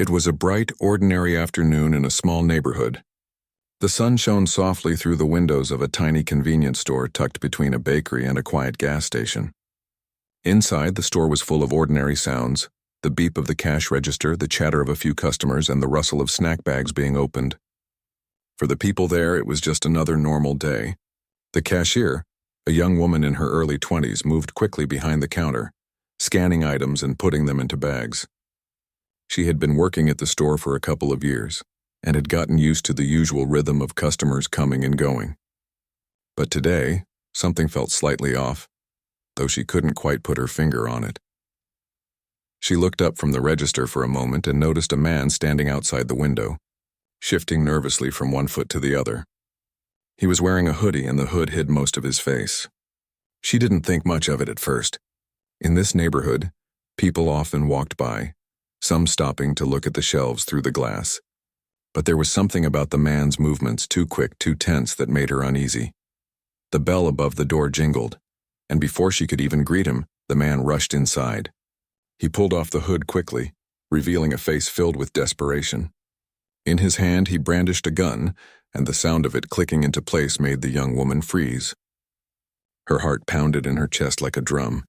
It was a bright, ordinary afternoon in a small neighborhood. The sun shone softly through the windows of a tiny convenience store tucked between a bakery and a quiet gas station. Inside, the store was full of ordinary sounds: the beep of the cash register, the chatter of a few customers, and the rustle of snack bags being opened. For the people there, it was just another normal day. The cashier, a young woman in her early 20s, moved quickly behind the counter, scanning items and putting them into bags. She had been working at the store for a couple of years and had gotten used to the usual rhythm of customers coming and going. But today, something felt slightly off, though she couldn't quite put her finger on it. She looked up from the register for a moment and noticed a man standing outside the window, shifting nervously from one foot to the other. He was wearing a hoodie, and the hood hid most of his face. She didn't think much of it at first. In this neighborhood, people often walked by, some stopping to look at the shelves through the glass. But there was something about the man's movements, too quick, too tense, that made her uneasy. The bell above the door jingled, and before she could even greet him, the man rushed inside. He pulled off the hood quickly, revealing a face filled with desperation. In his hand, he brandished a gun, and the sound of it clicking into place made the young woman freeze. Her heart pounded in her chest like a drum.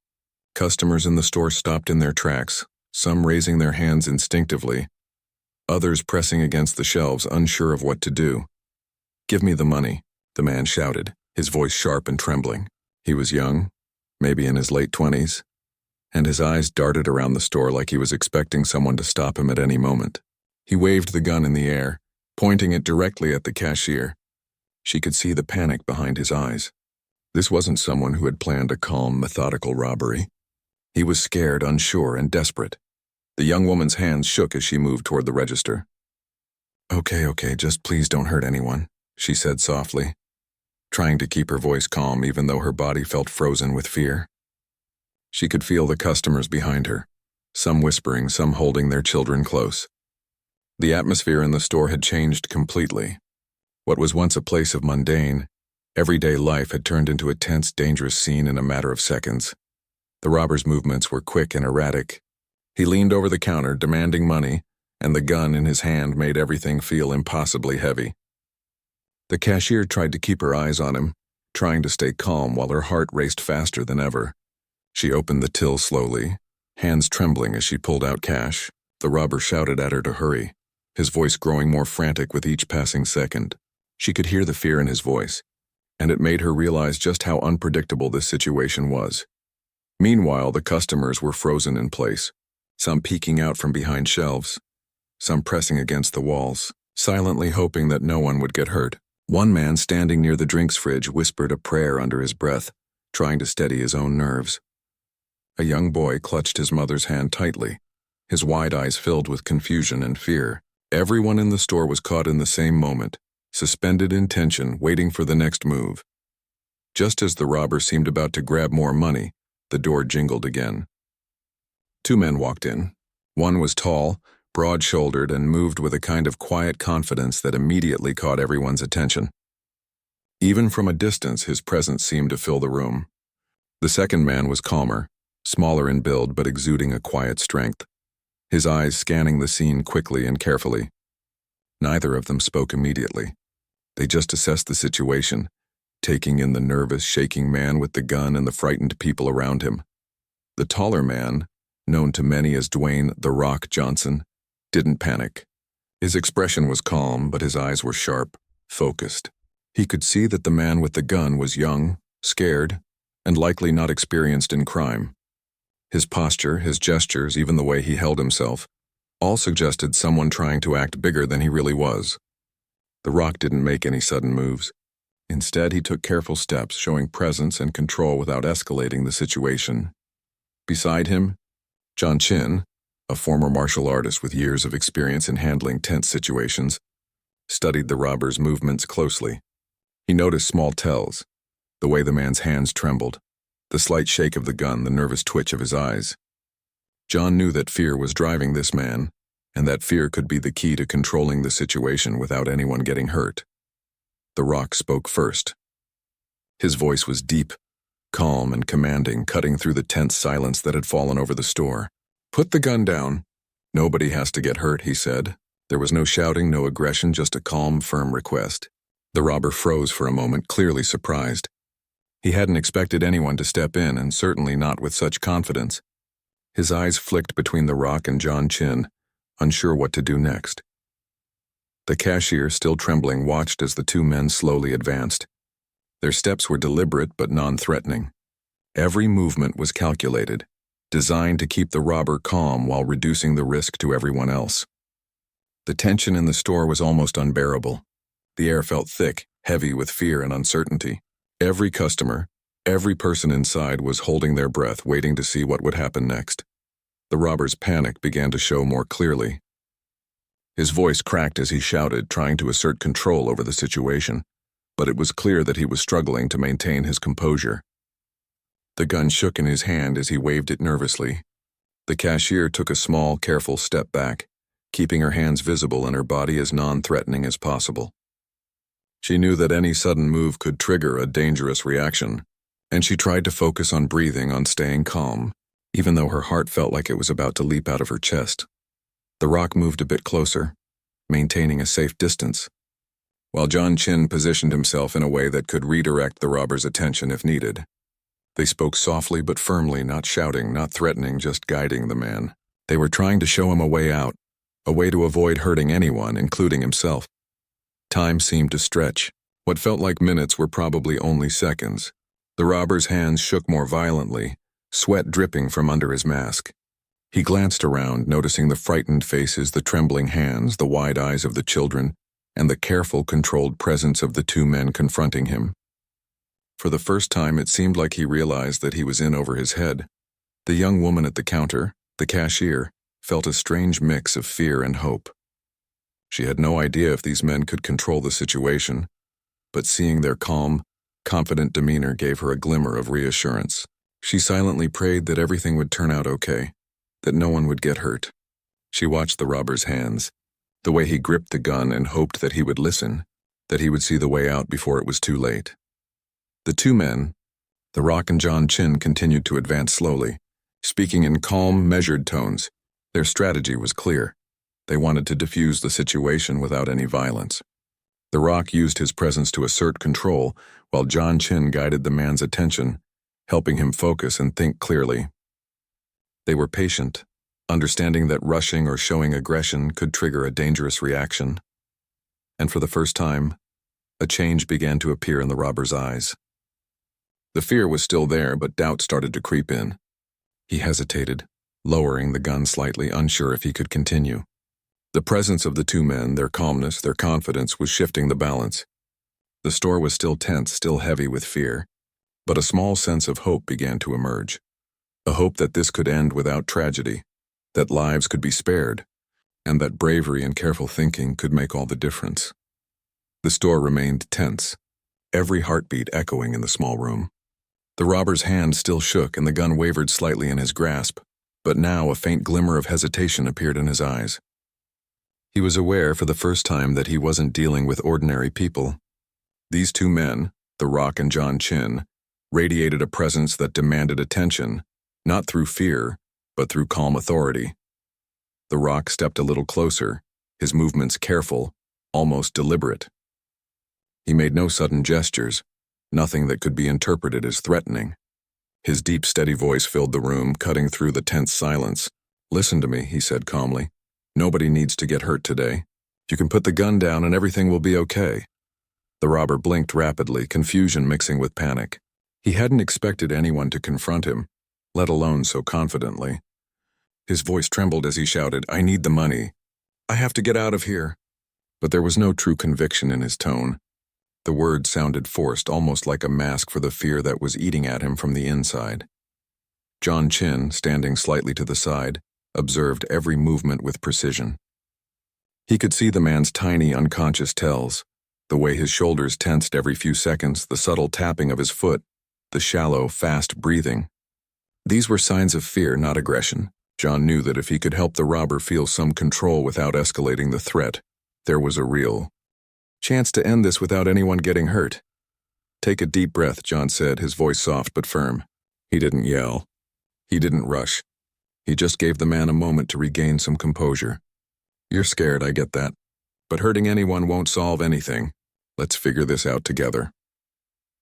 Customers in the store stopped in their tracks, some raising their hands instinctively, others pressing against the shelves, unsure of what to do. "Give me the money," the man shouted, his voice sharp and trembling. He was young, maybe in his late 20s, and his eyes darted around the store like he was expecting someone to stop him at any moment. He waved the gun in the air, pointing it directly at the cashier. She could see the panic behind his eyes. This wasn't someone who had planned a calm, methodical robbery. He was scared, unsure, and desperate. The young woman's hands shook as she moved toward the register. Okay, just please don't hurt anyone," she said softly, trying to keep her voice calm even though her body felt frozen with fear. She could feel the customers behind her, some whispering, some holding their children close. The atmosphere in the store had changed completely. What was once a place of mundane, everyday life had turned into a tense, dangerous scene in a matter of seconds. The robber's movements were quick and erratic. He leaned over the counter, demanding money, and the gun in his hand made everything feel impossibly heavy. The cashier tried to keep her eyes on him, trying to stay calm while her heart raced faster than ever. She opened the till slowly, hands trembling as she pulled out cash. The robber shouted at her to hurry, his voice growing more frantic with each passing second. She could hear the fear in his voice, and it made her realize just how unpredictable this situation was. Meanwhile, the customers were frozen in place, some peeking out from behind shelves, some pressing against the walls, silently hoping that no one would get hurt. One man standing near the drinks fridge whispered a prayer under his breath, trying to steady his own nerves. A young boy clutched his mother's hand tightly, his wide eyes filled with confusion and fear. Everyone in the store was caught in the same moment, suspended in tension, waiting for the next move. Just as the robber seemed about to grab more money, the door jingled again. Two men walked in. One was tall, broad-shouldered, and moved with a kind of quiet confidence that immediately caught everyone's attention. Even from a distance, his presence seemed to fill the room. The second man was calmer, smaller in build but exuding a quiet strength, his eyes scanning the scene quickly and carefully. Neither of them spoke immediately. They just assessed the situation, taking in the nervous, shaking man with the gun and the frightened people around him. The taller man, known to many as Dwayne "The Rock" Johnson, didn't panic. His expression was calm, but his eyes were sharp, focused. He could see that the man with the gun was young, scared, and likely not experienced in crime. His posture, his gestures, even the way he held himself, all suggested someone trying to act bigger than he really was. The Rock didn't make any sudden moves. Instead, he took careful steps, showing presence and control without escalating the situation. Beside him, John Chin, a former martial artist with years of experience in handling tense situations, studied the robber's movements closely. He noticed small tells, the way the man's hands trembled, the slight shake of the gun, the nervous twitch of his eyes. John knew that fear was driving this man, and that fear could be the key to controlling the situation without anyone getting hurt. The Rock spoke first. His voice was deep, calm, and commanding, cutting through the tense silence that had fallen over the store. "Put the gun down. "Nobody has to get hurt," he said. There was no shouting, no aggression, just a calm, firm request. The robber froze for a moment, clearly surprised. He hadn't expected anyone to step in, and certainly not with such confidence. His eyes flicked between the Rock and John Chin, unsure what to do next. The cashier, still trembling, watched as the two men slowly advanced. Their steps were deliberate but non-threatening. Every movement was calculated, designed to keep the robber calm while reducing the risk to everyone else. The tension in the store was almost unbearable. The air felt thick, heavy with fear and uncertainty. Every customer, every person inside was holding their breath, waiting to see what would happen next. The robber's panic began to show more clearly. His voice cracked as he shouted, trying to assert control over the situation, but it was clear that he was struggling to maintain his composure. The gun shook in his hand as he waved it nervously. The cashier took a small, careful step back, keeping her hands visible and her body as non-threatening as possible. She knew that any sudden move could trigger a dangerous reaction, and she tried to focus on breathing, on staying calm, even though her heart felt like it was about to leap out of her chest. The Rock moved a bit closer, maintaining a safe distance, while John Chin positioned himself in a way that could redirect the robber's attention if needed. They spoke softly but firmly, not shouting, not threatening, just guiding the man. They were trying to show him a way out, a way to avoid hurting anyone, including himself. Time seemed to stretch. What felt like minutes were probably only seconds. The robber's hands shook more violently, sweat dripping from under his mask. He glanced around, noticing the frightened faces, the trembling hands, the wide eyes of the children, and the careful, controlled presence of the two men confronting him. For the first time, it seemed like he realized that he was in over his head. The young woman at the counter, the cashier, felt a strange mix of fear and hope. She had no idea if these men could control the situation, but seeing their calm, confident demeanor gave her a glimmer of reassurance. She silently prayed that everything would turn out okay, that no one would get hurt. She watched the robber's hands, the way he gripped the gun, and hoped that he would listen, that he would see the way out before it was too late. The two men, the Rock and John Chin, continued to advance slowly, speaking in calm, measured tones. Their strategy was clear. They wanted to defuse the situation without any violence. The Rock used his presence to assert control, while John Chin guided the man's attention, helping him focus and think clearly. They were patient, understanding that rushing or showing aggression could trigger a dangerous reaction. And for the first time, a change began to appear in the robber's eyes. The fear was still there, but doubt started to creep in. He hesitated, lowering the gun slightly, unsure if he could continue. The presence of the two men, their calmness, their confidence, was shifting the balance. The store was still tense, still heavy with fear, but a small sense of hope began to emerge. A hope that this could end without tragedy, that lives could be spared, and that bravery and careful thinking could make all the difference. The store remained tense, every heartbeat echoing in the small room. The robber's hand still shook and the gun wavered slightly in his grasp, but now a faint glimmer of hesitation appeared in his eyes. He was aware for the first time that he wasn't dealing with ordinary people. These two men, the Rock and John Chin, radiated a presence that demanded attention, not through fear, but through calm authority. The Rock stepped a little closer, his movements careful, almost deliberate. He made no sudden gestures, nothing that could be interpreted as threatening. His deep, steady voice filled the room, cutting through the tense silence. "Listen to me," he said calmly. "Nobody needs to get hurt today. You can put the gun down and everything will be okay." The robber blinked rapidly, confusion mixing with panic. He hadn't expected anyone to confront him, let alone so confidently. His voice trembled as he shouted, "I need the money. I have to get out of here." But there was no true conviction in his tone. The words sounded forced, almost like a mask for the fear that was eating at him from the inside. John Chin, standing slightly to the side, observed every movement with precision. He could see the man's tiny, unconscious tells, the way his shoulders tensed every few seconds, the subtle tapping of his foot, the shallow, fast breathing. These were signs of fear, not aggression. John knew that if he could help the robber feel some control without escalating the threat, there was a real chance to end this without anyone getting hurt. "Take a deep breath," John said, his voice soft but firm. He didn't yell. He didn't rush. He just gave the man a moment to regain some composure. "You're scared, I get that. But hurting anyone won't solve anything. Let's figure this out together."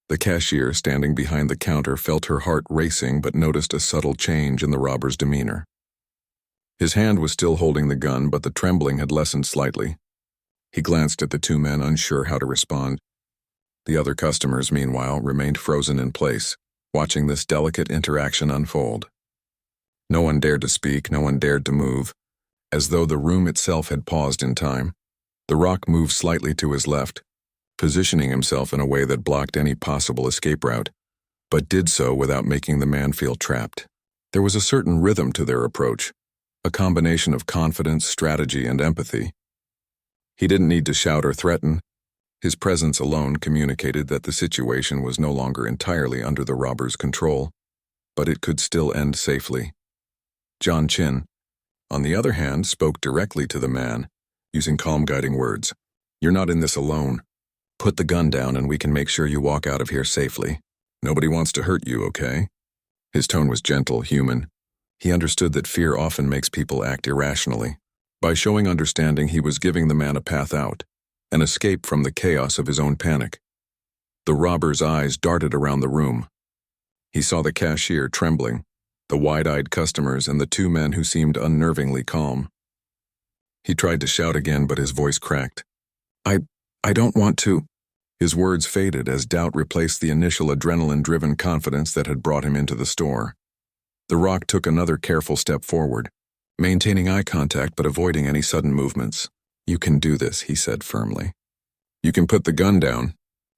The cashier, standing behind the counter, felt her heart racing but noticed a subtle change in the robber's demeanor. His hand was still holding the gun, but the trembling had lessened slightly. He glanced at the two men, unsure how to respond. The other customers, meanwhile, remained frozen in place, watching this delicate interaction unfold. No one dared to speak, no one dared to move, as though the room itself had paused in time. The Rock moved slightly to his left, positioning himself in a way that blocked any possible escape route, but did so without making the man feel trapped. There was a certain rhythm to their approach, a combination of confidence, strategy, and empathy. He didn't need to shout or threaten. His presence alone communicated that the situation was no longer entirely under the robber's control, but it could still end safely. John Chin, on the other hand, spoke directly to the man, using calm guiding words. "You're not in this alone. Put the gun down and we can make sure you walk out of here safely. Nobody wants to hurt you, okay?" His tone was gentle, human. He understood that fear often makes people act irrationally. By showing understanding, he was giving the man a path out, an escape from the chaos of his own panic. The robber's eyes darted around the room. He saw the cashier trembling, the wide-eyed customers, and the two men who seemed unnervingly calm. He tried to shout again, but his voice cracked. I don't want to." His words faded as doubt replaced the initial adrenaline-driven confidence that had brought him into the store. The Rock took another careful step forward, maintaining eye contact but avoiding any sudden movements. "You can do this," he said firmly. "You can put the gun down.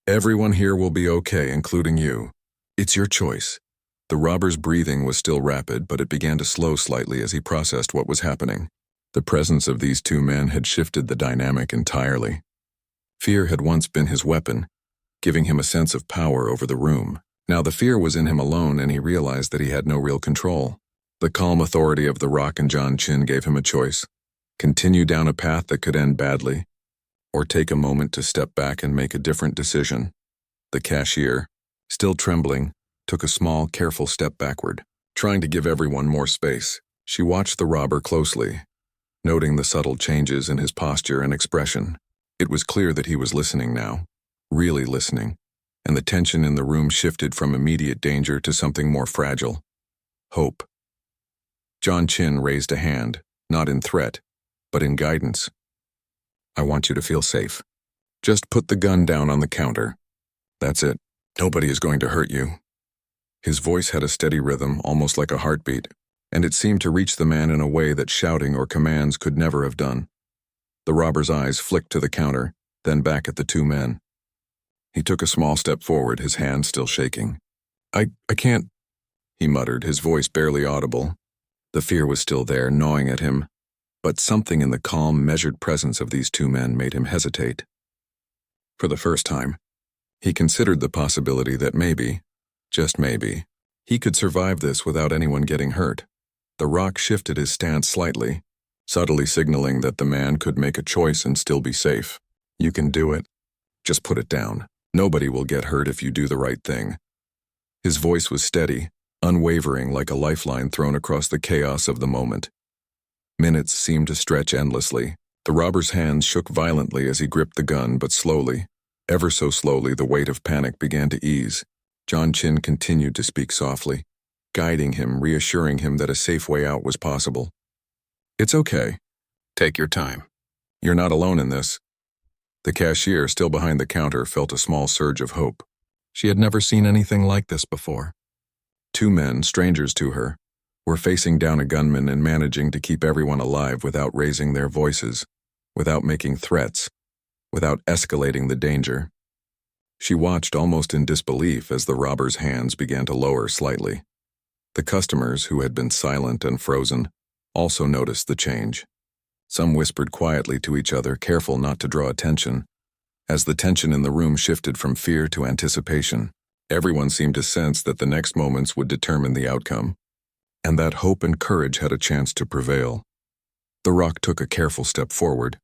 Everyone here will be okay, including you. It's your choice." The robber's breathing was still rapid, but it began to slow slightly as he processed what was happening. The presence of these two men had shifted the dynamic entirely. Fear had once been his weapon, giving him a sense of power over the room. Now the fear was in him alone, and he realized that he had no real control. The calm authority of the Rock and John Chin gave him a choice: continue down a path that could end badly, or take a moment to step back and make a different decision. The cashier, still trembling, took a small, careful step backward, trying to give everyone more space. She watched the robber closely, noting the subtle changes in his posture and expression. It was clear that he was listening now, really listening, and the tension in the room shifted from immediate danger to something more fragile: hope. John Chin raised a hand, not in threat, but in guidance. "I want you to feel safe. Just put the gun down on the counter. That's it. Nobody is going to hurt you." His voice had a steady rhythm, almost like a heartbeat, and it seemed to reach the man in a way that shouting or commands could never have done. The robber's eyes flicked to the counter, then back at the two men. He took a small step forward, his hand still shaking. I can't," he muttered, his voice barely audible. The fear was still there, gnawing at him, but something in the calm, measured presence of these two men made him hesitate. For the first time, he considered the possibility that maybe, just maybe, he could survive this without anyone getting hurt. The Rock shifted his stance slightly, subtly signaling that the man could make a choice and still be safe. "You can do it. Just put it down. Nobody will get hurt if you do the right thing." His voice was steady, unwavering, like a lifeline thrown across the chaos of the moment. Minutes seemed to stretch endlessly. The robber's hands shook violently as he gripped the gun, but slowly, ever so slowly, the weight of panic began to ease. John Chin continued to speak softly, guiding him, reassuring him that a safe way out was possible. "It's okay. Take your time. You're not alone in this." The cashier, still behind the counter, felt a small surge of hope. She had never seen anything like this before. Two men, strangers to her, were facing down a gunman and managing to keep everyone alive without raising their voices, without making threats, without escalating the danger. She watched almost in disbelief as the robber's hands began to lower slightly. The customers, who had been silent and frozen, also noticed the change. Some whispered quietly to each other, careful not to draw attention. As the tension in the room shifted from fear to anticipation, everyone seemed to sense that the next moments would determine the outcome, and that hope and courage had a chance to prevail. The Rock took a careful step forward,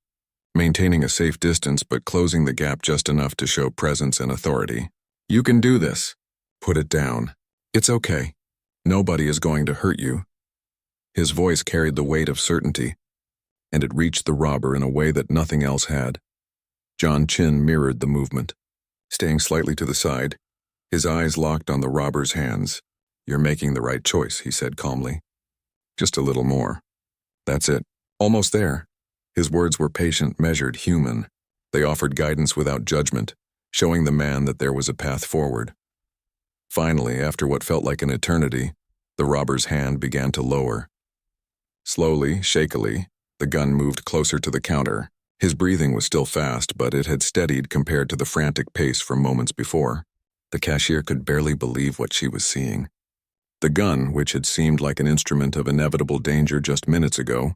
maintaining a safe distance but closing the gap just enough to show presence and authority. "You can do this. Put it down. It's okay. Nobody is going to hurt you." His voice carried the weight of certainty, and it reached the robber in a way that nothing else had. John Chin mirrored the movement, staying slightly to the side, his eyes locked on the robber's hands. "You're making the right choice," he said calmly. "Just a little more. That's it. Almost there." His words were patient, measured, human. They offered guidance without judgment, showing the man that there was a path forward. Finally, after what felt like an eternity, the robber's hand began to lower. Slowly, shakily, the gun moved closer to the counter. His breathing was still fast, but it had steadied compared to the frantic pace from moments before. The cashier could barely believe what she was seeing. The gun, which had seemed like an instrument of inevitable danger just minutes ago,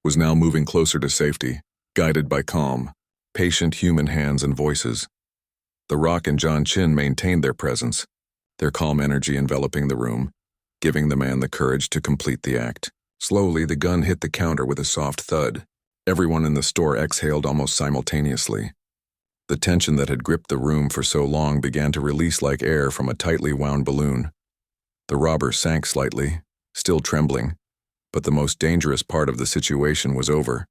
was now moving closer to safety, guided by calm, patient human hands and voices. The Rock and John Chin maintained their presence, their calm energy enveloping the room, giving the man the courage to complete the act. Slowly, the gun hit the counter with a soft thud. Everyone in the store exhaled almost simultaneously. The tension that had gripped the room for so long began to release like air from a tightly wound balloon. The robber sank slightly, still trembling, but the most dangerous part of the situation was over.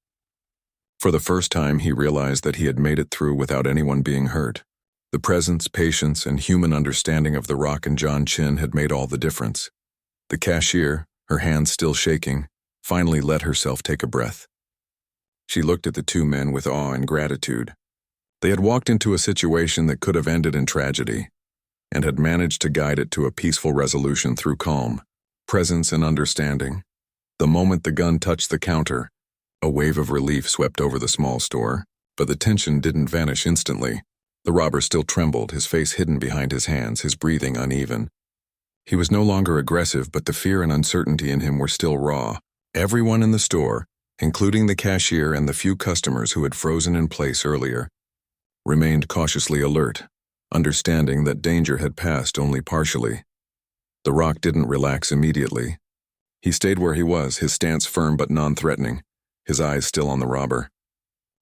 For the first time, he realized that he had made it through without anyone being hurt. The presence, patience, and human understanding of the Rock and John Chin had made all the difference. The cashier, her hands still shaking, finally let herself take a breath. She looked at the two men with awe and gratitude. They had walked into a situation that could have ended in tragedy, and had managed to guide it to a peaceful resolution through calm, presence, and understanding. The moment the gun touched the counter, a wave of relief swept over the small store, but the tension didn't vanish instantly. The robber still trembled, his face hidden behind his hands, his breathing uneven. He was no longer aggressive, but the fear and uncertainty in him were still raw. Everyone in the store, including the cashier and the few customers who had frozen in place earlier, remained cautiously alert, understanding that danger had passed only partially. The Rock didn't relax immediately. He stayed where he was, his stance firm but non-threatening, his eyes still on the robber.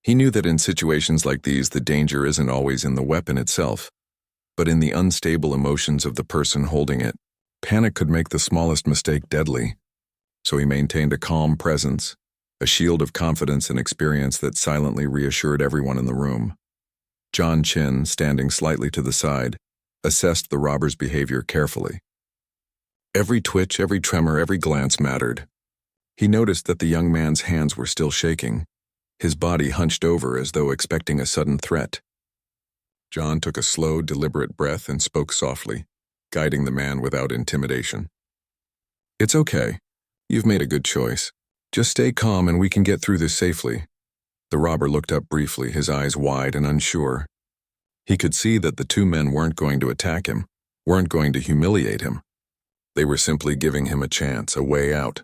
He knew that in situations like these, the danger isn't always in the weapon itself, but in the unstable emotions of the person holding it. Panic could make the smallest mistake deadly, so he maintained a calm presence, a shield of confidence and experience that silently reassured everyone in the room. John Chin, standing slightly to the side, assessed the robber's behavior carefully. Every twitch, every tremor, every glance mattered. He noticed that the young man's hands were still shaking, his body hunched over as though expecting a sudden threat. John took a slow, deliberate breath and spoke softly, guiding the man without intimidation. "It's okay. You've made a good choice. Just stay calm and we can get through this safely." The robber looked up briefly, his eyes wide and unsure. He could see that the two men weren't going to attack him, weren't going to humiliate him. They were simply giving him a chance, a way out.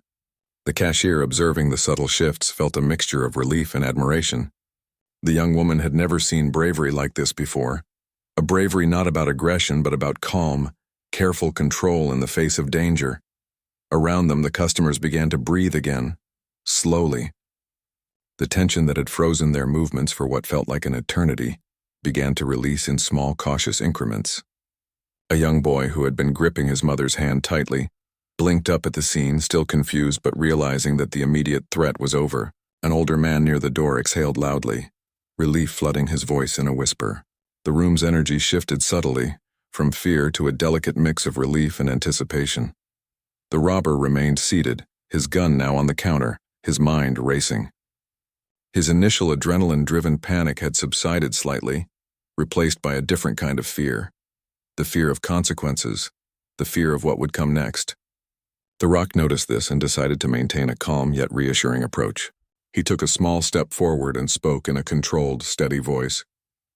The cashier, observing the subtle shifts, felt a mixture of relief and admiration. The young woman had never seen bravery like this before, a bravery not about aggression but about calm, careful control in the face of danger. Around them, the customers began to breathe again, slowly. The tension that had frozen their movements for what felt like an eternity began to release in small, cautious increments. A young boy who had been gripping his mother's hand tightly blinked up at the scene, still confused but realizing that the immediate threat was over. An older man near the door exhaled loudly, relief flooding his voice in a whisper. The room's energy shifted subtly, from fear to a delicate mix of relief and anticipation. The robber remained seated, his gun now on the counter, his mind racing. His initial adrenaline-driven panic had subsided slightly, replaced by a different kind of fear. The fear of consequences, the fear of what would come next. The Rock noticed this and decided to maintain a calm yet reassuring approach. He took a small step forward and spoke in a controlled, steady voice.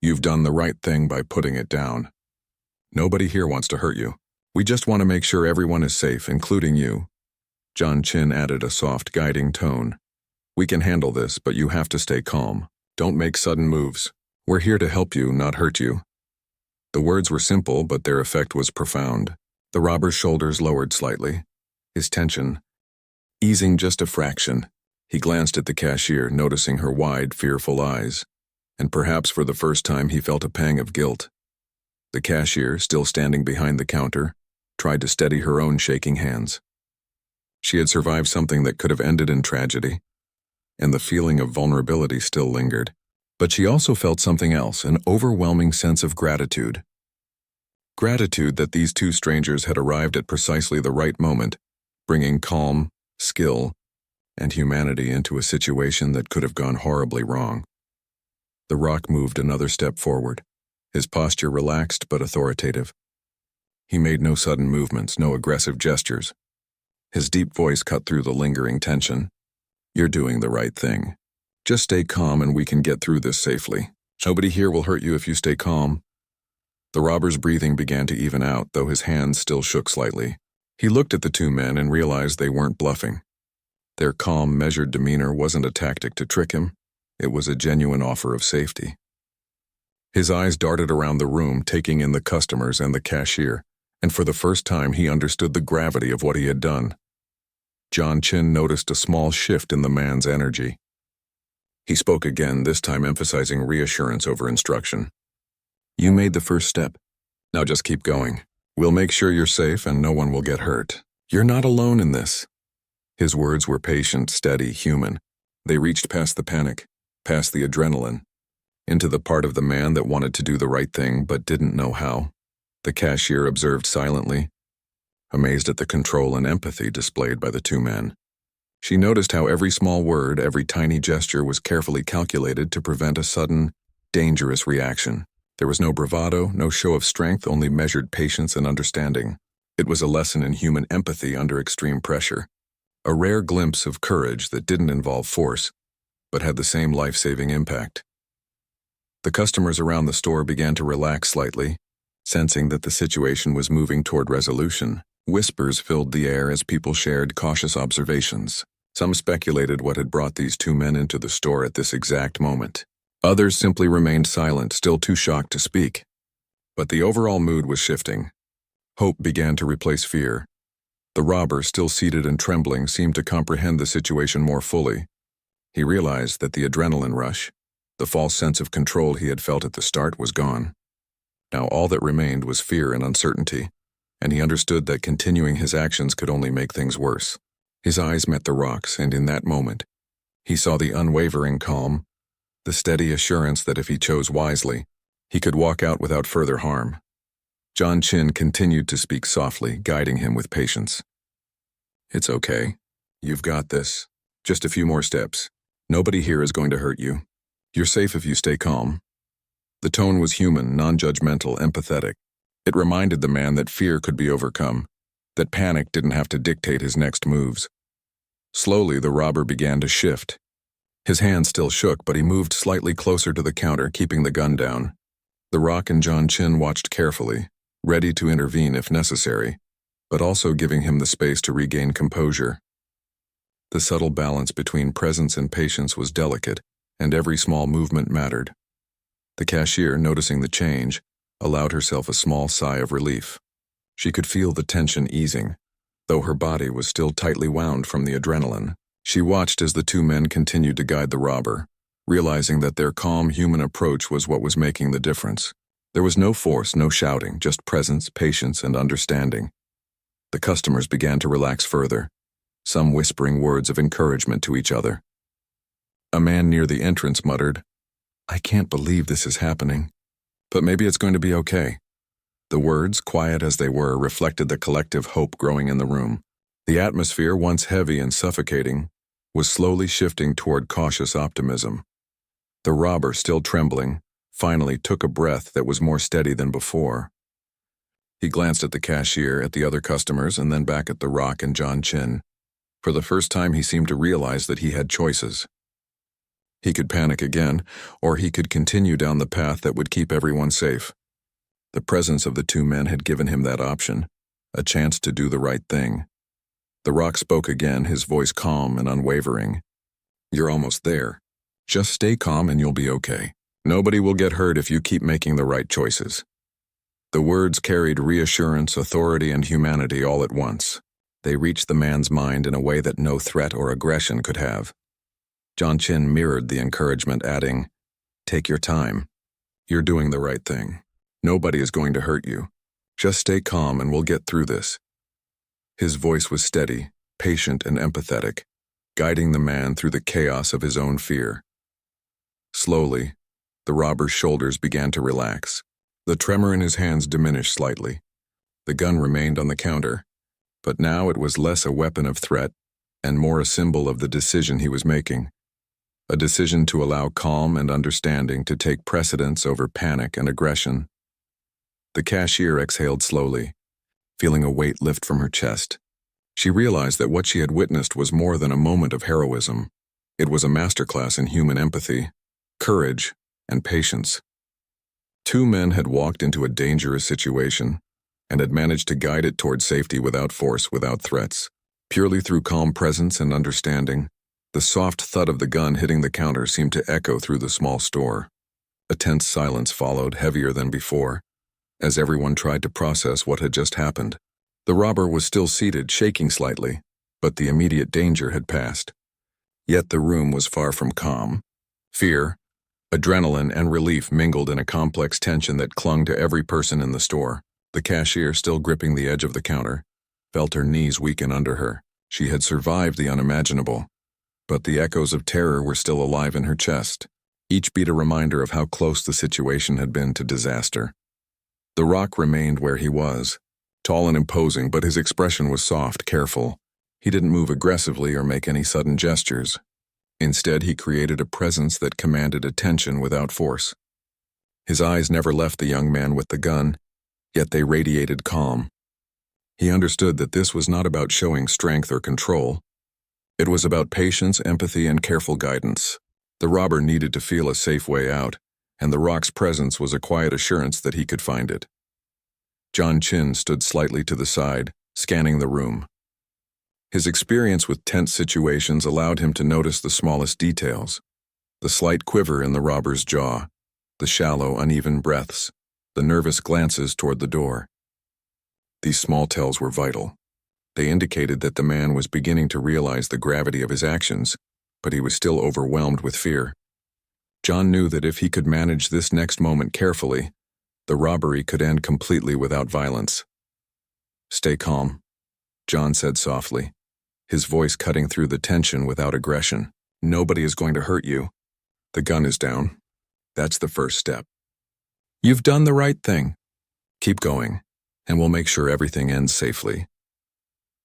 "You've done the right thing by putting it down. Nobody here wants to hurt you. We just want to make sure everyone is safe, including you." John Chin added a soft, guiding tone. "We can handle this, but you have to stay calm. Don't make sudden moves. We're here to help you, not hurt you." The words were simple, but their effect was profound. The robber's shoulders lowered slightly, his tension easing just a fraction. He glanced at the cashier, noticing her wide, fearful eyes, and perhaps for the first time he felt a pang of guilt. The cashier, still standing behind the counter, tried to steady her own shaking hands. She had survived something that could have ended in tragedy, and the feeling of vulnerability still lingered. But she also felt something else, an overwhelming sense of gratitude. Gratitude that these two strangers had arrived at precisely the right moment, bringing calm, skill, and humanity into a situation that could have gone horribly wrong. The rock moved another step forward, his posture relaxed but authoritative. He made no sudden movements, no aggressive gestures. His deep voice cut through the lingering tension. "You're doing the right thing. Just stay calm and we can get through this safely. Nobody here will hurt you if you stay calm." The robber's breathing began to even out, though his hands still shook slightly. He looked at the two men and realized they weren't bluffing. Their calm, measured demeanor wasn't a tactic to trick him. It was a genuine offer of safety. His eyes darted around the room, taking in the customers and the cashier, and for the first time he understood the gravity of what he had done. John Chin noticed a small shift in the man's energy. He spoke again, this time emphasizing reassurance over instruction. "You made the first step. Now just keep going. We'll make sure you're safe and no one will get hurt. You're not alone in this." His words were patient, steady, human. They reached past the panic, past the adrenaline, into the part of the man that wanted to do the right thing but didn't know how. The cashier observed silently, amazed at the control and empathy displayed by the two men. She noticed how every small word, every tiny gesture was carefully calculated to prevent a sudden, dangerous reaction. There was no bravado, no show of strength, only measured patience and understanding. It was a lesson in human empathy under extreme pressure. A rare glimpse of courage that didn't involve force, but had the same life-saving impact. The customers around the store began to relax slightly, sensing that the situation was moving toward resolution. Whispers filled the air as people shared cautious observations. Some speculated what had brought these two men into the store at this exact moment. Others simply remained silent, still too shocked to speak. But the overall mood was shifting. Hope began to replace fear. The robber, still seated and trembling, seemed to comprehend the situation more fully. He realized that the adrenaline rush, the false sense of control he had felt at the start, was gone. Now all that remained was fear and uncertainty, and he understood that continuing his actions could only make things worse. His eyes met the rock's, and in that moment, he saw the unwavering calm, the steady assurance that if he chose wisely, he could walk out without further harm. John Chin continued to speak softly, guiding him with patience. "It's okay. You've got this. Just a few more steps. Nobody here is going to hurt you. You're safe if you stay calm." The tone was human, non-judgmental, empathetic. It reminded the man that fear could be overcome, that panic didn't have to dictate his next moves. Slowly, the robber began to shift. His hands still shook, but he moved slightly closer to the counter, keeping the gun down. The Rock and John Chin watched carefully, ready to intervene if necessary, but also giving him the space to regain composure. The subtle balance between presence and patience was delicate, and every small movement mattered. The cashier, noticing the change, allowed herself a small sigh of relief. She could feel the tension easing, though her body was still tightly wound from the adrenaline. She watched as the two men continued to guide the robber, realizing that their calm human approach was what was making the difference. There was no force, no shouting, just presence, patience, and understanding. The customers began to relax further, some whispering words of encouragement to each other. A man near the entrance muttered, "I can't believe this is happening, but maybe it's going to be okay." The words, quiet as they were, reflected the collective hope growing in the room. The atmosphere, once heavy and suffocating, was slowly shifting toward cautious optimism. The robber, still trembling, finally took a breath that was more steady than before. He glanced at the cashier, at the other customers, and then back at the Rock and John Chin. For the first time, he seemed to realize that he had choices. He could panic again, or he could continue down the path that would keep everyone safe. The presence of the two men had given him that option, a chance to do the right thing. The Rock spoke again, his voice calm and unwavering. "You're almost there. Just stay calm and you'll be okay. Nobody will get hurt if you keep making the right choices." The words carried reassurance, authority, and humanity all at once. They reached the man's mind in a way that no threat or aggression could have. John Chin mirrored the encouragement, adding, "Take your time. You're doing the right thing. Nobody is going to hurt you. Just stay calm and we'll get through this." His voice was steady, patient and empathetic, guiding the man through the chaos of his own fear. Slowly, the robber's shoulders began to relax. The tremor in his hands diminished slightly. The gun remained on the counter, but now it was less a weapon of threat and more a symbol of the decision he was making. A decision to allow calm and understanding to take precedence over panic and aggression. The cashier exhaled slowly, feeling a weight lift from her chest. She realized that what she had witnessed was more than a moment of heroism. It was a masterclass in human empathy, courage, and patience. Two men had walked into a dangerous situation and had managed to guide it toward safety without force, without threats, purely through calm presence and understanding. The soft thud of the gun hitting the counter seemed to echo through the small store. A tense silence followed, heavier than before, as everyone tried to process what had just happened. The robber was still seated, shaking slightly, but the immediate danger had passed. Yet the room was far from calm. Fear, adrenaline, and relief mingled in a complex tension that clung to every person in the store. The cashier, still gripping the edge of the counter, felt her knees weaken under her. She had survived the unimaginable, but the echoes of terror were still alive in her chest, each beat a reminder of how close the situation had been to disaster. The rock remained where he was, tall and imposing, but his expression was soft, careful. He didn't move aggressively or make any sudden gestures. Instead, he created a presence that commanded attention without force. His eyes never left the young man with the gun, yet they radiated calm. He understood that this was not about showing strength or control. It was about patience, empathy, and careful guidance. The robber needed to feel a safe way out, and the rock's presence was a quiet assurance that he could find it. John Chin stood slightly to the side, scanning the room. His experience with tense situations allowed him to notice the smallest details. The slight quiver in the robber's jaw, the shallow, uneven breaths, the nervous glances toward the door. These small tells were vital. They indicated that the man was beginning to realize the gravity of his actions, but he was still overwhelmed with fear. John knew that if he could manage this next moment carefully, the robbery could end completely without violence. "Stay calm," John said softly, his voice cutting through the tension without aggression. "Nobody is going to hurt you. The gun is down. That's the first step. You've done the right thing. Keep going, and we'll make sure everything ends safely."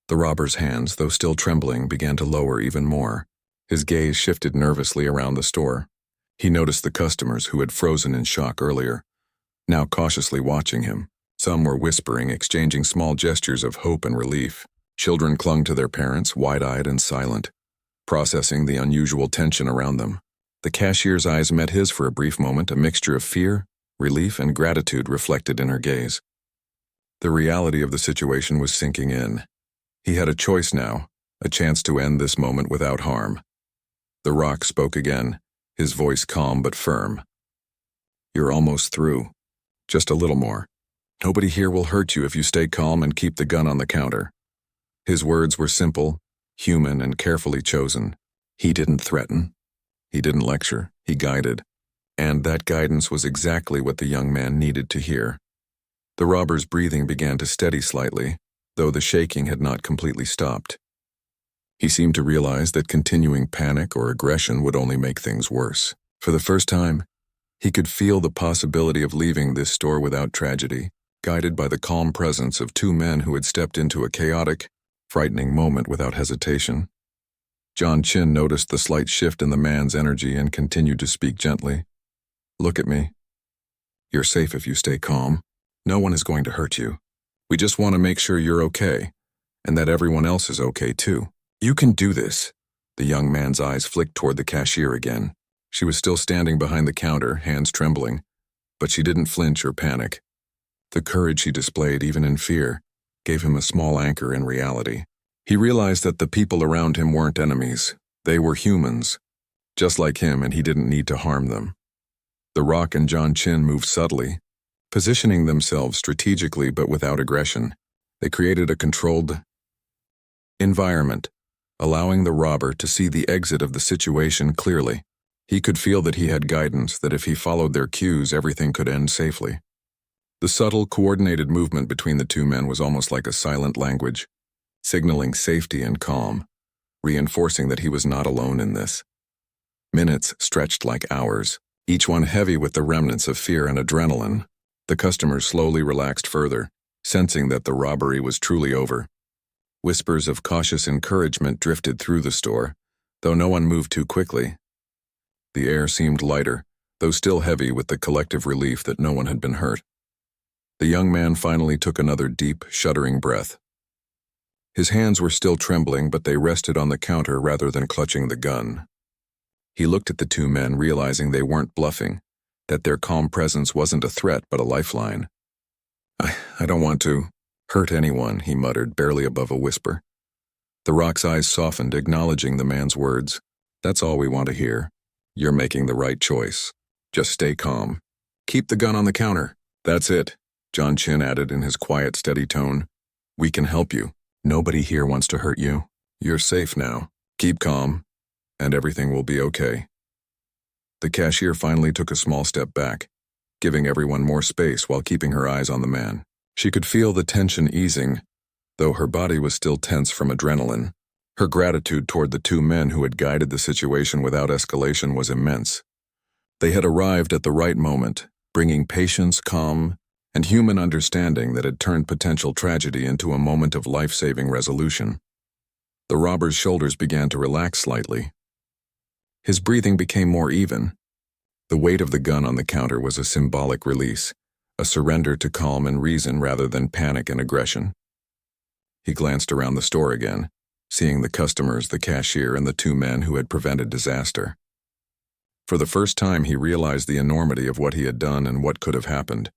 The robber's hands, though still trembling, began to lower even more. His gaze shifted nervously around the store. He noticed the customers who had frozen in shock earlier, now cautiously watching him. Some were whispering, exchanging small gestures of hope and relief. Children clung to their parents, wide-eyed and silent, processing the unusual tension around them. The cashier's eyes met his for a brief moment, a mixture of fear, relief, and gratitude reflected in her gaze. The reality of the situation was sinking in. He had a choice now, a chance to end this moment without harm. The rock spoke again, his voice calm but firm. "You're almost through. Just a little more. Nobody here will hurt you if you stay calm and keep the gun on the counter." His words were simple, human, and carefully chosen. He didn't threaten. He didn't lecture. He guided. And that guidance was exactly what the young man needed to hear. The robber's breathing began to steady slightly, though the shaking had not completely stopped. He seemed to realize that continuing panic or aggression would only make things worse. For the first time, he could feel the possibility of leaving this store without tragedy, guided by the calm presence of two men who had stepped into a chaotic, frightening moment without hesitation. John Chin noticed the slight shift in the man's energy and continued to speak gently. "Look at me. You're safe if you stay calm. No one is going to hurt you. We just want to make sure you're okay, and that everyone else is okay too. You can do this." The young man's eyes flicked toward the cashier again. She was still standing behind the counter, hands trembling, but she didn't flinch or panic. The courage she displayed, even in fear, gave him a small anchor in reality. He realized that the people around him weren't enemies. They were humans, just like him, and he didn't need to harm them. The Rock and John Chin moved subtly, positioning themselves strategically but without aggression. They created a controlled environment, allowing the robber to see the exit of the situation clearly. He could feel that he had guidance, that if he followed their cues, everything could end safely. The subtle, coordinated movement between the two men was almost like a silent language. signaling safety and calm, reinforcing that he was not alone in this. Minutes stretched like hours, each one heavy with the remnants of fear and adrenaline. The customers slowly relaxed further, sensing that the robbery was truly over. Whispers of cautious encouragement drifted through the store, though no one moved too quickly. The air seemed lighter, though still heavy with the collective relief that no one had been hurt. The young man finally took another deep, shuddering breath. His hands were still trembling, but they rested on the counter rather than clutching the gun. He looked at the two men, realizing they weren't bluffing, that their calm presence wasn't a threat but a lifeline. I don't want to hurt anyone, he muttered, barely above a whisper. The Rock's eyes softened, acknowledging the man's words. That's all we want to hear. You're making the right choice. Just stay calm. Keep the gun on the counter. That's it, John Chin added in his quiet, steady tone. We can help you. Nobody here wants to hurt you. You're safe now. Keep calm, and everything will be okay. The cashier finally took a small step back, giving everyone more space while keeping her eyes on the man. She could feel the tension easing, though her body was still tense from adrenaline. Her gratitude toward the two men who had guided the situation without escalation was immense. They had arrived at the right moment, bringing patience, calm, and human understanding that had turned potential tragedy into a moment of life-saving resolution. The robber's shoulders began to relax slightly. His breathing became more even. The weight of the gun on the counter was a symbolic release, a surrender to calm and reason rather than panic and aggression. He glanced around the store again, seeing the customers, the cashier, and the two men who had prevented disaster. For the first time, he realized the enormity of what he had done and what could have happened.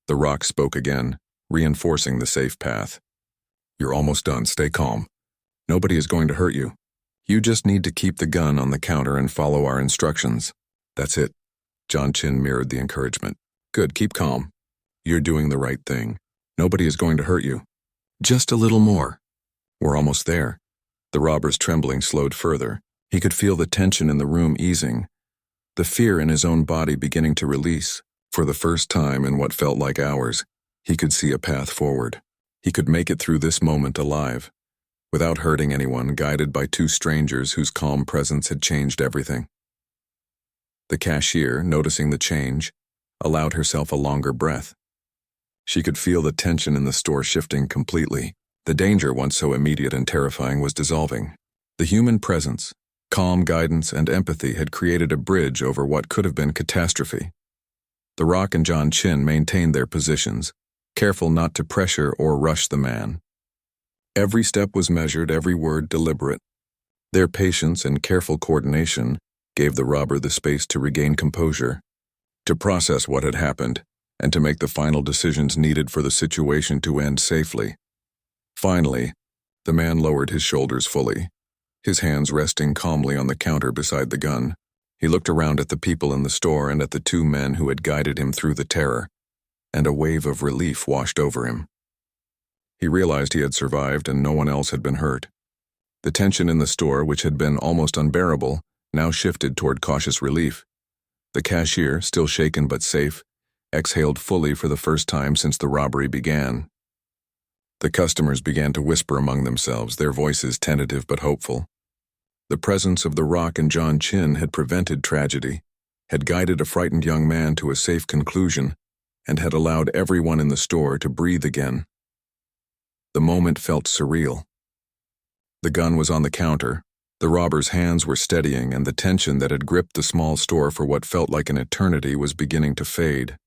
The Rock spoke again, reinforcing the safe path. You're almost done. Stay calm. Nobody is going to hurt you. You just need to keep the gun on the counter and follow our instructions. That's it. John Chin mirrored the encouragement. Good, keep calm. You're doing the right thing. Nobody is going to hurt you. Just a little more. We're almost there. The robber's trembling slowed further. He could feel the tension in the room easing, the fear in his own body beginning to release. For the first time in what felt like hours, he could see a path forward. He could make it through this moment alive, without hurting anyone, guided by two strangers whose calm presence had changed everything. The cashier, noticing the change, allowed herself a longer breath. She could feel the tension in the store shifting completely. The danger, once so immediate and terrifying, was dissolving. The human presence, calm guidance, and empathy had created a bridge over what could have been catastrophe. The Rock and John Chin maintained their positions, careful not to pressure or rush the man. Every step was measured, every word deliberate. Their patience and careful coordination gave the robber the space to regain composure, to process what had happened, and to make the final decisions needed for the situation to end safely. Finally, the man lowered his shoulders fully, his hands resting calmly on the counter beside the gun. He looked around at the people in the store and at the two men who had guided him through the terror, and a wave of relief washed over him. He realized he had survived and no one else had been hurt. The tension in the store, which had been almost unbearable, now shifted toward cautious relief. The cashier, still shaken but safe, exhaled fully for the first time since the robbery began. The customers began to whisper among themselves, their voices tentative but hopeful. The presence of the Rock and John Chin had prevented tragedy, had guided a frightened young man to a safe conclusion, and had allowed everyone in the store to breathe again. The moment felt surreal. The gun was on the counter, the robber's hands were steadying, and the tension that had gripped the small store for what felt like an eternity was beginning to fade.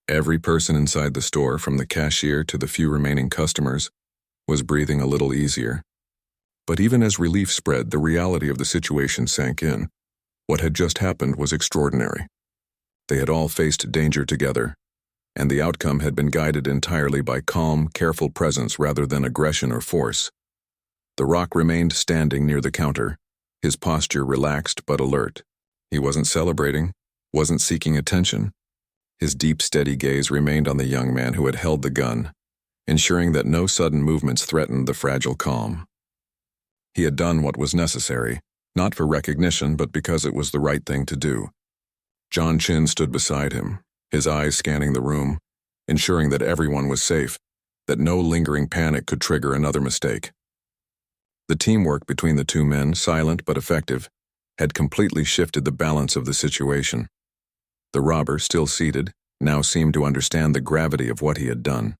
Every person inside the store, from the cashier to the few remaining customers, was breathing a little easier. But even as relief spread, the reality of the situation sank in. What had just happened was extraordinary. They had all faced danger together, and the outcome had been guided entirely by calm, careful presence rather than aggression or force. The Rock remained standing near the counter, his posture relaxed but alert. He wasn't celebrating, wasn't seeking attention. His deep, steady gaze remained on the young man who had held the gun, ensuring that no sudden movements threatened the fragile calm. He had done what was necessary, not for recognition but because it was the right thing to do. John Chin stood beside him, his eyes scanning the room, ensuring that everyone was safe. that no lingering panic could trigger another mistake. The teamwork between the two men, silent but effective, had completely shifted the balance of the situation. The robber, still seated, now seemed to understand the gravity of what he had done.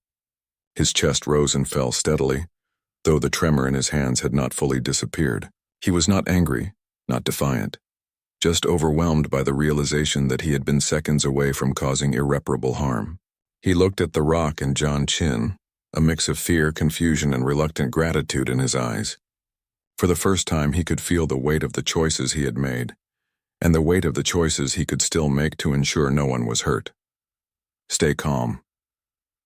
His chest rose and fell steadily, though the tremor in his hands had not fully disappeared. He was not angry, not defiant, just overwhelmed by the realization that he had been seconds away from causing irreparable harm. He looked at the Rock and John Chin, a mix of fear, confusion, and reluctant gratitude in his eyes. For the first time, he could feel the weight of the choices he had made, and the weight of the choices he could still make to ensure no one was hurt. "Stay calm,"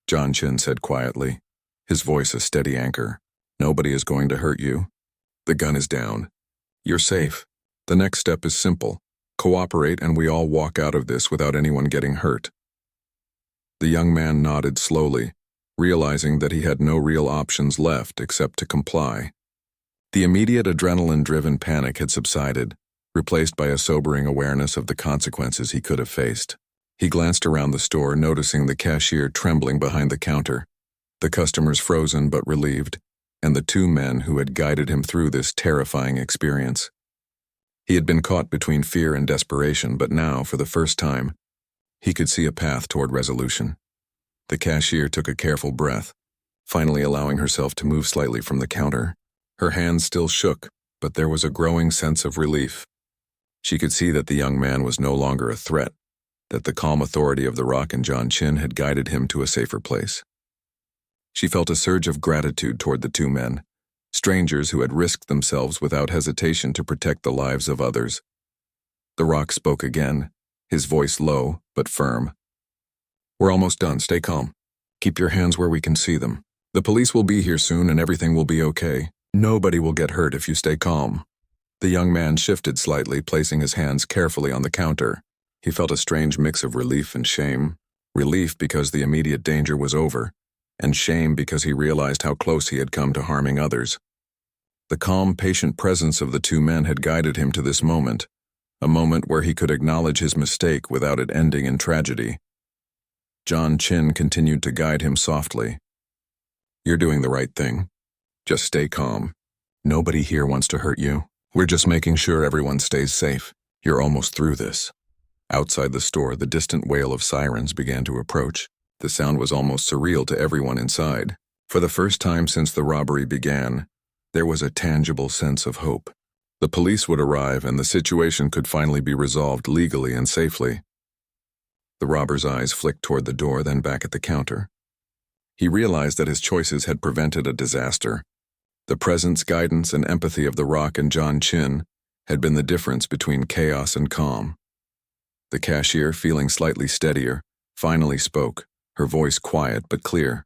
John Chin said quietly, his voice a steady anchor. "Nobody is going to hurt you. The gun is down. You're safe. The next step is simple. Cooperate and we all walk out of this without anyone getting hurt." The young man nodded slowly, realizing that he had no real options left except to comply. The immediate adrenaline-driven panic had subsided, replaced by a sobering awareness of the consequences he could have faced. He glanced around the store, noticing the cashier trembling behind the counter, the customers frozen but relieved, and the two men who had guided him through this terrifying experience. He had been caught between fear and desperation, but now, for the first time, he could see a path toward resolution. The cashier took a careful breath, finally allowing herself to move slightly from the counter. Her hands still shook, but there was a growing sense of relief. She could see that the young man was no longer a threat, that the calm authority of the Rock and John Chin had guided him to a safer place. She felt a surge of gratitude toward the two men, strangers who had risked themselves without hesitation to protect the lives of others. The Rock spoke again, his voice low but firm. "We're almost done. Stay calm. Keep your hands where we can see them. The police will be here soon and everything will be okay. Nobody will get hurt if you stay calm." The young man shifted slightly, placing his hands carefully on the counter. He felt a strange mix of relief and shame. Relief because the immediate danger was over, and shame because he realized how close he had come to harming others. The calm, patient presence of the two men had guided him to this moment, a moment where he could acknowledge his mistake without it ending in tragedy. John Chin continued to guide him softly. "You're doing the right thing. Just stay calm. Nobody here wants to hurt you. We're just making sure everyone stays safe. You're almost through this." Outside the store, the distant wail of sirens began to approach. The sound was almost surreal to everyone inside. For the first time since the robbery began, there was a tangible sense of hope. The police would arrive and the situation could finally be resolved legally and safely. The robber's eyes flicked toward the door, then back at the counter. He realized that his choices had prevented a disaster. The presence, guidance, and empathy of the Rock and John Chin had been the difference between chaos and calm. The cashier, feeling slightly steadier, finally spoke, her voice quiet but clear.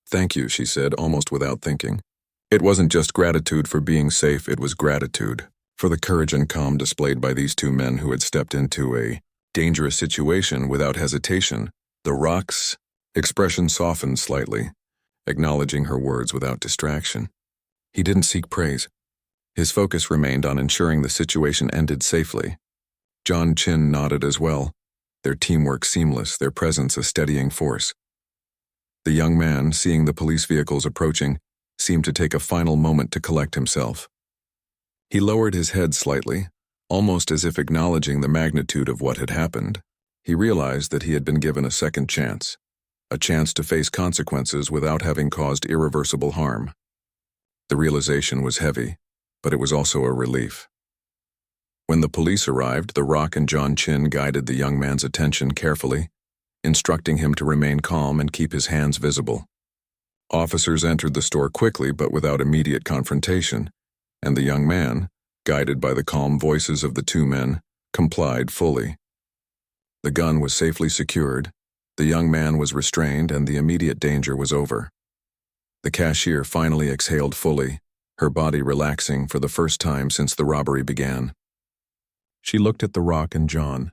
"Thank you," she said, almost without thinking. It wasn't just gratitude for being safe, it was gratitude for the courage and calm displayed by these two men who had stepped into a dangerous situation without hesitation. The Rock's expression softened slightly, acknowledging her words without distraction. He didn't seek praise. His focus remained on ensuring the situation ended safely. John Chin nodded as well, their teamwork seamless, their presence a steadying force. The young man, seeing the police vehicles approaching, seemed to take a final moment to collect himself. He lowered his head slightly, almost as if acknowledging the magnitude of what had happened. He realized that he had been given a second chance, a chance to face consequences without having caused irreversible harm. The realization was heavy, but it was also a relief. When the police arrived, the Rock and John Chin guided the young man's attention carefully, instructing him to remain calm and keep his hands visible. Officers entered the store quickly but without immediate confrontation, and the young man, guided by the calm voices of the two men, complied fully. The gun was safely secured, the young man was restrained, and the immediate danger was over. The cashier finally exhaled fully, her body relaxing for the first time since the robbery began. She looked at the Rock and John,